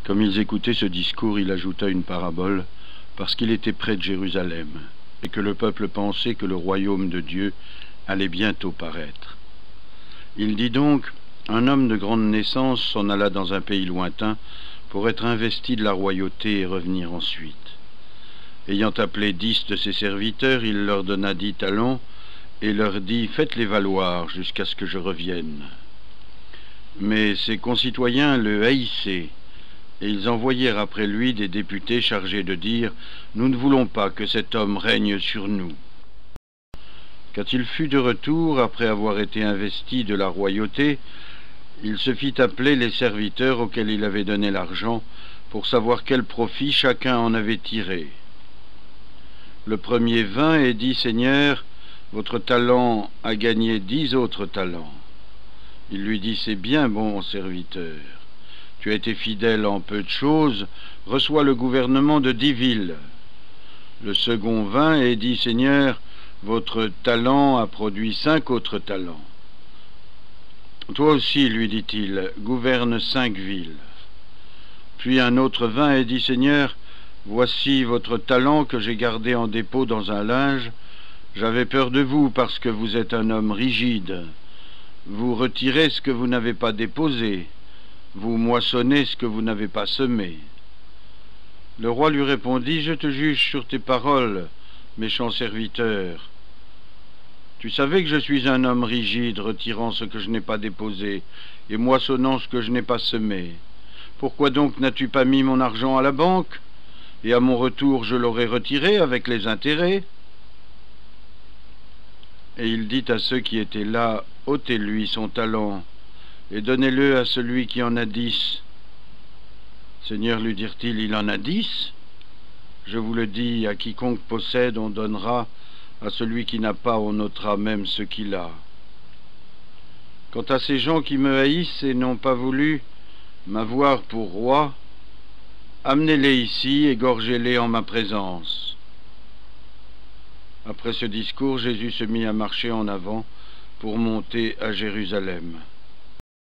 Comme ils écoutaient ce discours, il ajouta une parabole, parce qu'il était près de Jérusalem, et que le peuple pensait que le royaume de Dieu allait bientôt paraître. Il dit donc, un homme de grande naissance s'en alla dans un pays lointain pour être investi de la royauté et revenir ensuite. Ayant appelé 10 de ses serviteurs, il leur donna 10 talents et leur dit « Faites-les valoir jusqu'à ce que je revienne ». Mais ses concitoyens le haïssaient, et ils envoyèrent après lui des députés chargés de dire « Nous ne voulons pas que cet homme règne sur nous ». Quand il fut de retour, après avoir été investi de la royauté, il se fit appeler les serviteurs auxquels il avait donné l'argent pour savoir quel profit chacun en avait tiré. Le premier vint et dit « Seigneur, votre talent a gagné 10 autres talents. » Il lui dit « C'est bien, bon serviteur. Tu as été fidèle en peu de choses, reçois le gouvernement de 10 villes. » Le second vint et dit « Seigneur, votre talent a produit 5 autres talents. » Toi aussi, lui dit-il, gouverne 5 villes. Puis un autre vint et dit « Seigneur, voici votre talent que j'ai gardé en dépôt dans un linge. J'avais peur de vous parce que vous êtes un homme rigide. Vous retirez ce que vous n'avez pas déposé. Vous moissonnez ce que vous n'avez pas semé. » Le roi lui répondit « Je te juge sur tes paroles, méchant serviteur. Tu savais que je suis un homme rigide, retirant ce que je n'ai pas déposé et moissonnant ce que je n'ai pas semé. Pourquoi donc n'as-tu pas mis mon argent à la banque? Et à mon retour je l'aurais retiré avec les intérêts. » Et il dit à ceux qui étaient là, « ôtez-lui son talent, et donnez-le à celui qui en a 10. » Seigneur, lui dirent-ils, il en a 10? Je vous le dis, à quiconque possède, on donnera, à celui qui n'a pas, on ôtera même ce qu'il a. Quant à ces gens qui me haïssent et n'ont pas voulu m'avoir pour roi, amenez-les ici, égorgez-les en ma présence. » Après ce discours, Jésus se mit à marcher en avant pour monter à Jérusalem.